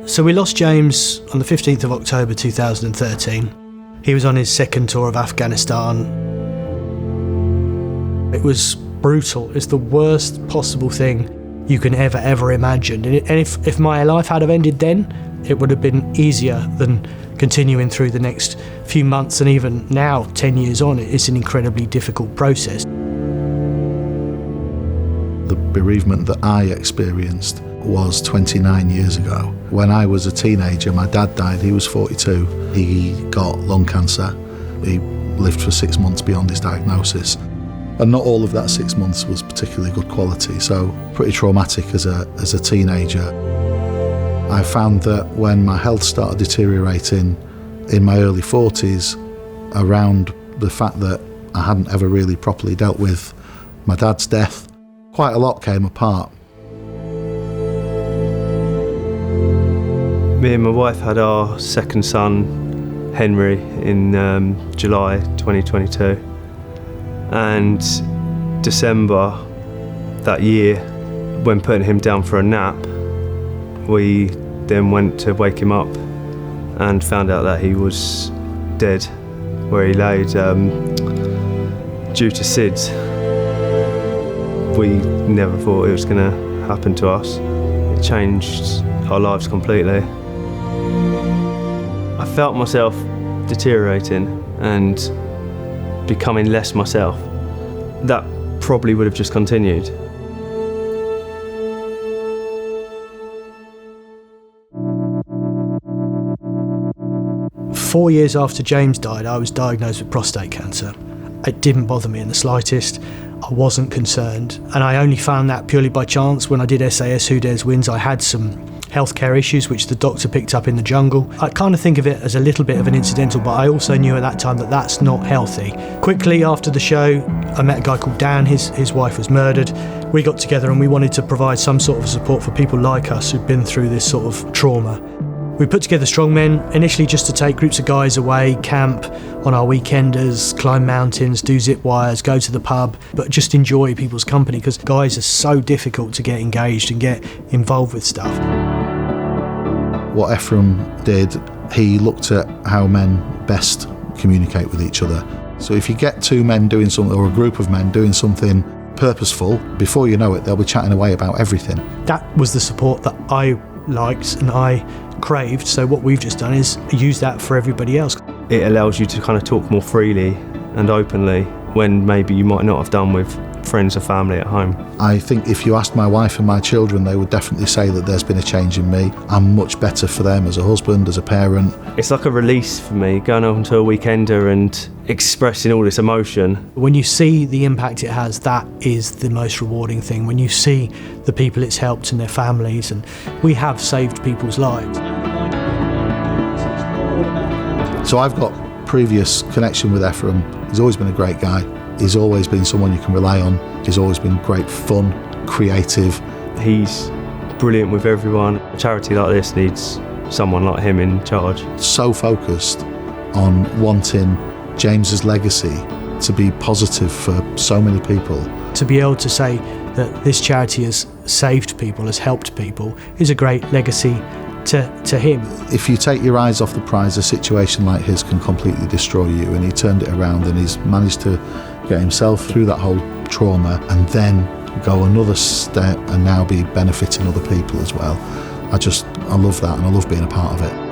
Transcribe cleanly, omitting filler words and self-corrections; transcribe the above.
So we lost James on the 15th of October 2013. He was on his second tour of Afghanistan. It was brutal. It's the worst possible thing you can ever imagine. And if my life had have ended then, it would have been easier than continuing through the next few months, and even now, 10 years on, it's an incredibly difficult process. The bereavement that I experienced was 29 years ago. When I was a teenager, my dad died. He was 42. He got lung cancer. He lived for 6 months beyond his diagnosis. And not all of that 6 months was particularly good quality, so pretty traumatic as a teenager. I found that when my health started deteriorating in my early 40s, around the fact that I hadn't ever really properly dealt with my dad's death, quite a lot came apart. Me and my wife had our second son, Henry, in July 2022. And December that year, when putting him down for a nap, we then went to wake him up and found out that he was dead where he laid due to SIDS. We never thought it was going to happen to us. It changed our lives completely. I felt myself deteriorating and becoming less myself. That probably would have just continued. Four years after James died, I was diagnosed with prostate cancer. It didn't bother me in the slightest. I wasn't concerned, and I only found that purely by chance. When I did SAS Who Dares Wins, I had some healthcare issues which the doctor picked up in the jungle. I kind of think of it as a little bit of an incidental, but I also knew at that time that that's not healthy. Quickly after the show, I met a guy called Dan. His wife was murdered. We got together and we wanted to provide some sort of support for people like us who've been through this sort of trauma. We put together Strongman, initially just to take groups of guys away, camp on our weekenders, climb mountains, do zip wires, go to the pub, but just enjoy people's company, because guys are so difficult to get engaged and get involved with stuff. What Efrem did, he looked at how men best communicate with each other. So if you get two men doing something, or a group of men doing something purposeful, before you know it, they'll be chatting away about everything. That was the support that I liked and I craved, so what we've just done is use that for everybody else. It allows you to kind of talk more freely and openly when maybe you might not have done with friends or family at home. I think if you asked my wife and my children, they would definitely say that there's been a change in me. I'm much better for them as a husband, as a parent. It's like a release for me, going on to a weekender and expressing all this emotion. When you see the impact it has, that is the most rewarding thing. When you see the people it's helped and their families, and we have saved people's lives. So I've got previous connection with Efrem. He's always been a great guy. He's always been someone you can rely on. He's always been great fun, creative. He's brilliant with everyone. A charity like this needs someone like him in charge. So focused on wanting James's legacy to be positive for so many people. To be able to say that this charity has saved people, has helped people, is a great legacy to him. If you take your eyes off the prize, a situation like his can completely destroy you, and he turned it around and he's managed to get himself through that whole trauma and then go another step and now be benefiting other people as well. I love that, and I love being a part of it.